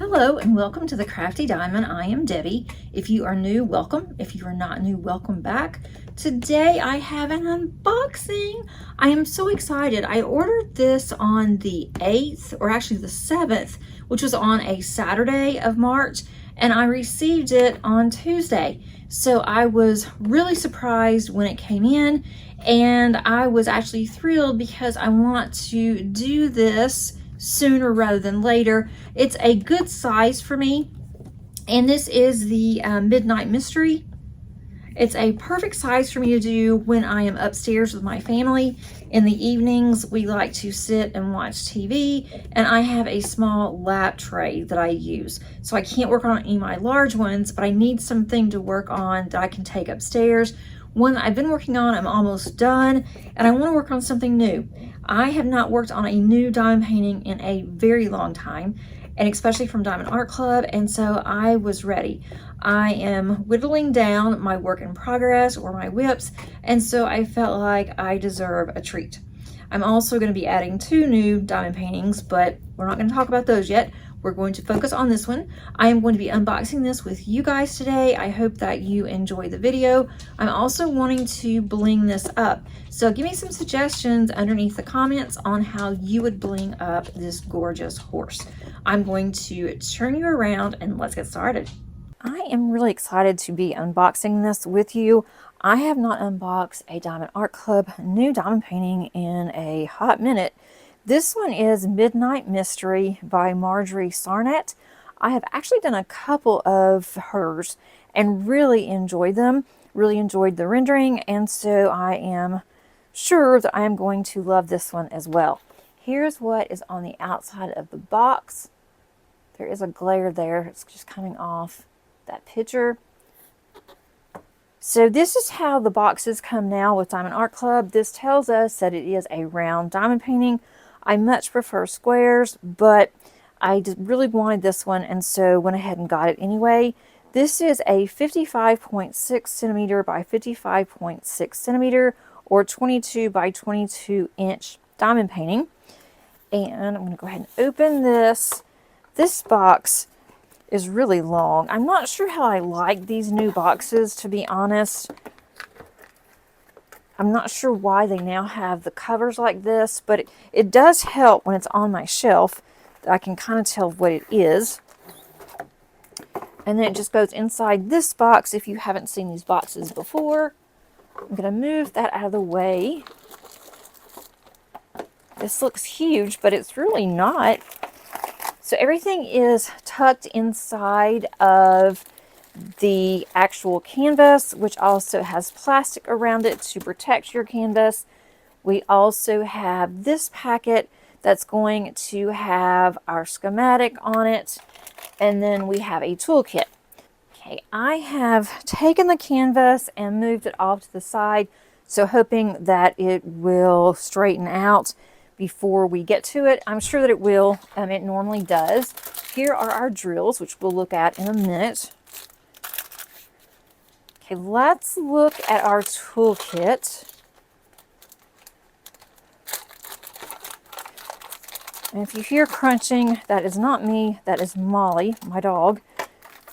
Hello and welcome to the Crafty Diamond. I am Debbie. If you are new, welcome. If you are not new, welcome back. Today I have an unboxing. I am so excited. I ordered this on the 8th, or actually the 7th, which was on a Saturday of March, and I received it on Tuesday. So I was really surprised when it came in, and I was actually thrilled because I want to do this sooner rather than later. It's a good size for me, and this is the Midnight Mystery. It's a perfect size for me to do when I am upstairs with my family. In the evenings, we like to sit and watch TV, and I have a small lap tray that I use. So I can't work on any of my large ones, but I need something to work on that I can take upstairs. One I've been working on, I'm almost done, and I want to work on something new. I have not worked on a new diamond painting in a very long time, and especially from Diamond Art Club, and so I was ready. I am whittling down my work in progress, or my whips, and so I felt like I deserve a treat. I'm also going to be adding 2 new diamond paintings, but we're not going to talk about those yet. We're going to focus on this one. I am going to be unboxing this with you guys today. I hope that you enjoy the video. I'm also wanting to bling this up. So give me some suggestions underneath the comments on how you would bling up this gorgeous horse. I'm going to turn you around and let's get started. I am really excited to be unboxing this with you. I have not unboxed a Diamond Art Club new diamond painting in a hot minute. This one is Midnight Mystery by Marjorie Sarnett. I have actually done a couple of hers and really enjoyed them, really enjoyed the rendering, and so I am sure that I am going to love this one as well. Here's what is on the outside of the box. There is a glare there, it's just coming off that picture. So this is how the boxes come now with Diamond Art Club. This tells us that it is a round diamond painting. I much prefer squares, but I really wanted this one, and so went ahead and got it anyway. This is a 55.6 centimeter by 55.6 centimeter, or 22 by 22 inch diamond painting. And I'm going to go ahead and open this. This box is really long. I'm not sure how I like these new boxes, to be honest. I'm not sure why they now have the covers like this, but it does help when it's on my shelf that I can kind of tell what it is. And then it just goes inside this box if you haven't seen these boxes before. I'm going to move that out of the way. This looks huge, but it's really not. So everything is tucked inside of the actual canvas, which also has plastic around it to protect your canvas. We also have this packet that's going to have our schematic on it, and then we have a toolkit. Okay, I have taken the canvas and moved it off to the side, so hoping that it will straighten out before we get to it. I'm sure that it will. It normally does. Here are our drills, which we'll look at in a minute. Okay, let's look at our toolkit. And if you hear crunching, that is not me, that is Molly, my dog.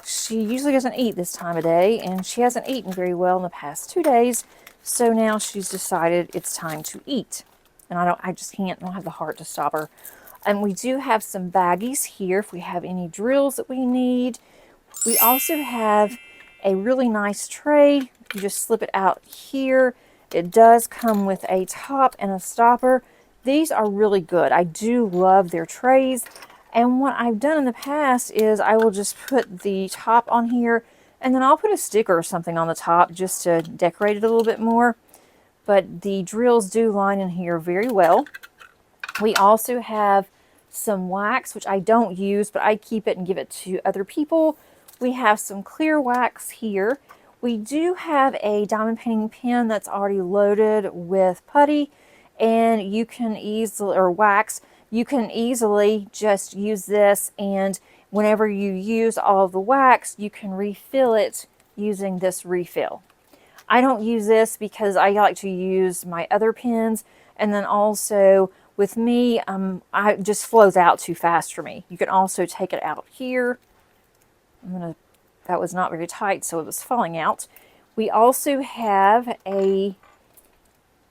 She usually doesn't eat this time of day, and she hasn't eaten very well in the past 2 days, so now she's decided it's time to eat. And I just can't, I don't have the heart to stop her. And we do have some baggies here if we have any drills that we need. We also have a really nice tray. You just slip it out here. It does come with a top and a stopper. These are really good. I do love their trays. And what I've done in the past is I will just put the top on here, and then I'll put a sticker or something on the top just to decorate it a little bit more. But the drills do line in here very well. We also have some wax, which I don't use, but I keep it and give it to other people. We have some clear wax here. We do have a diamond painting pen that's already loaded with putty, and you can easily, or wax, you can easily just use this, and whenever you use all of the wax, you can refill it using this refill. I don't use this because I like to use my other pens, and then also With me, it just flows out too fast for me. You can also take it out here. That was not very tight, so it was falling out. We also have a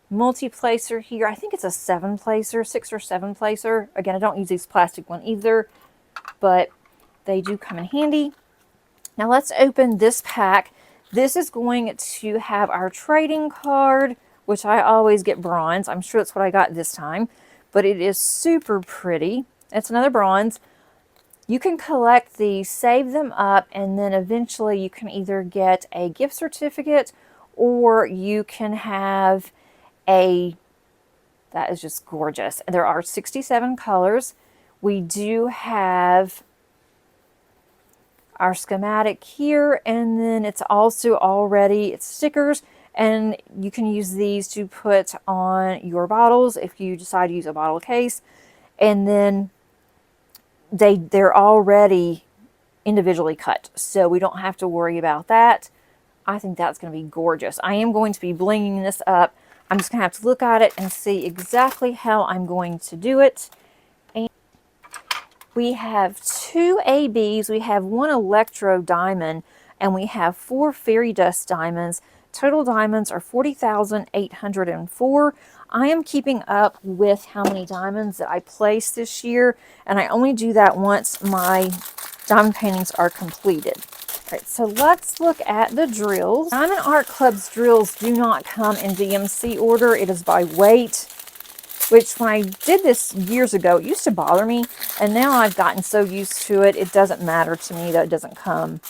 multi-placer here. I think it's a 7-placer, 6 or 7-placer. Again, I don't use these plastic one either, but they do come in handy. Now let's open this pack. This is going to have our trading card, which I always get bronze. I'm sure that's what I got this time, but it is super pretty. It's another bronze. You can collect these, save them up, and then eventually you can either get a gift certificate or you can have that is just gorgeous. There are 67 colors. We do have our schematic here, and then it's also it's stickers, and you can use these to put on your bottles if you decide to use a bottle case. And then they're already individually cut, so we don't have to worry about that. I think that's going to be gorgeous. I am going to be blinging this up. I'm just going to have to look at it and see exactly how I'm going to do it. We have 2 ABs, we have 1 electro diamond, and we have 4 fairy dust diamonds. Total diamonds are 40,804. I am keeping up with how many diamonds that I placed this year, and I only do that once my diamond paintings are completed. All right, so let's look at the drills. Diamond Art Club's drills do not come in DMC order. It is by weight, which when I did this years ago, it used to bother me, and now I've gotten so used to it, it doesn't matter to me that it doesn't come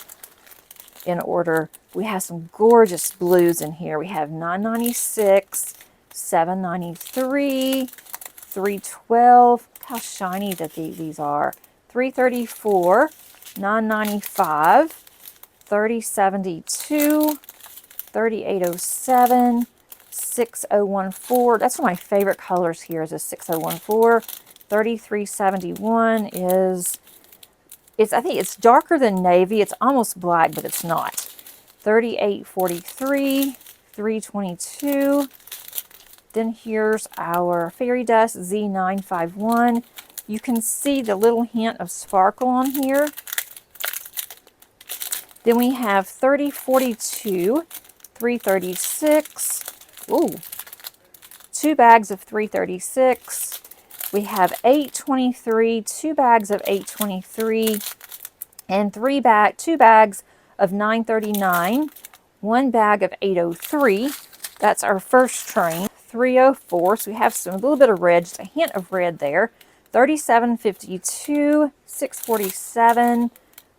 in order. We have some gorgeous blues in here. We have 996, 793, 312. Look how shiny that these are. 334, 995, 3072, 3807, 6014. That's one of my favorite colors here is a 6014. 3371 I think it's darker than navy. It's almost black, but it's not. 3843, 322. Then here's our fairy dust Z951. You can see the little hint of sparkle on here. Then we have 3042, 336. Ooh, 2 bags of 336. We have 823, 2 bags of 823, and 2 bags of 939, 1 bag of 803. That's our first train. 304. So we have a little bit of red, just a hint of red there. 3752, 647,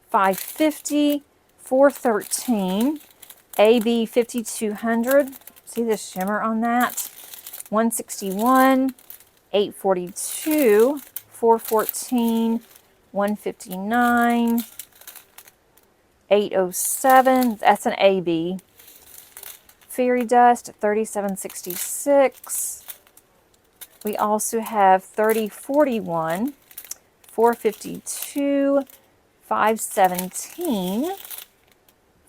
550, 413, AB 5200. See the shimmer on that? 161, 842, 414, 159, 807. That's an AB. Fairy dust 3766. We also have 3041, 452, 517,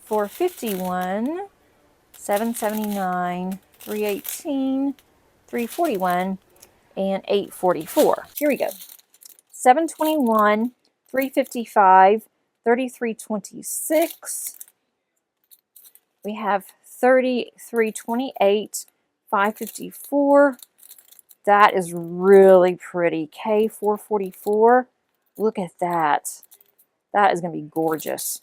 451, 779, 318, 341, and 844. Here we go. 721, 355, 3326. We have 3328, 554. That is really pretty. K444. Look at that. That is going to be gorgeous.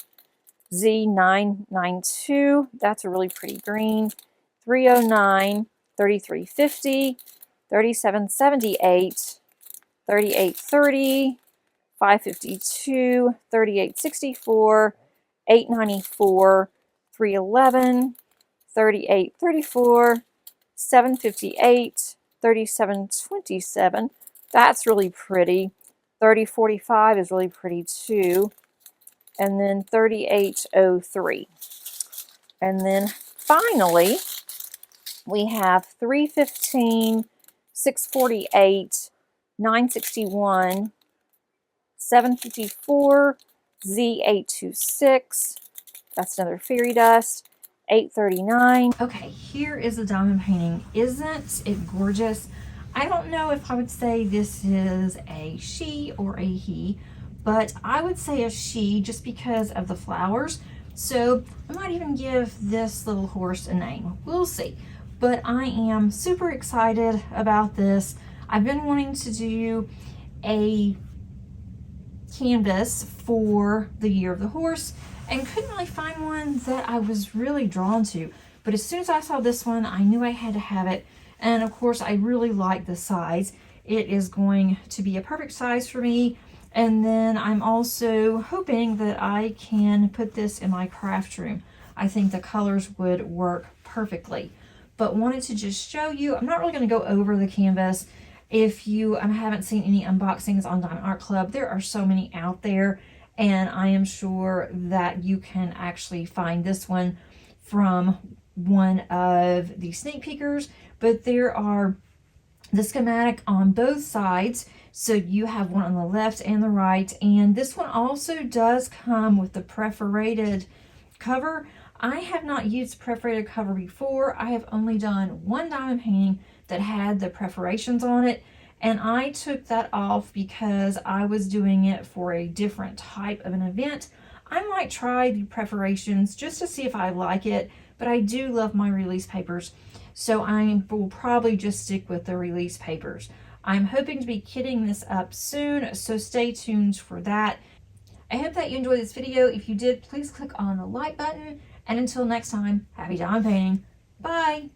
Z992. That's a really pretty green. 309, 3350, 3778, 3830, 552, 3864, 894, 311, 3834, 758, 3727. That's really pretty. 3045 is really pretty too. And then 3803. And then finally, we have 315, 648, 961, 754, Z826. That's another fairy dust. 839. Okay, here is the diamond painting. Isn't it gorgeous? I don't know if I would say this is a she or a he, but I would say a she just because of the flowers. So I might even give this little horse a name. We'll see. But I am super excited about this. I've been wanting to do a canvas for the Year of the Horse and couldn't really find one that I was really drawn to. But as soon as I saw this one, I knew I had to have it. And of course, I really like the size. It is going to be a perfect size for me. And then I'm also hoping that I can put this in my craft room. I think the colors would work perfectly. But wanted to just show you, I'm not really going to go over the canvas. If you haven't seen any unboxings on Diamond Art Club, there are so many out there. And I am sure that you can actually find this one from one of the sneak peekers. But there are the schematic on both sides. So you have one on the left and the right. And this one also does come with the perforated cover. I have not used perforated cover before. I have only done one diamond painting that had the perforations on it. And I took that off because I was doing it for a different type of an event. I might try the perforations just to see if I like it, but I do love my release papers. So I will probably just stick with the release papers. I'm hoping to be kitting this up soon, so stay tuned for that. I hope that you enjoyed this video. If you did, please click on the like button. And until next time, happy diamond painting. Bye!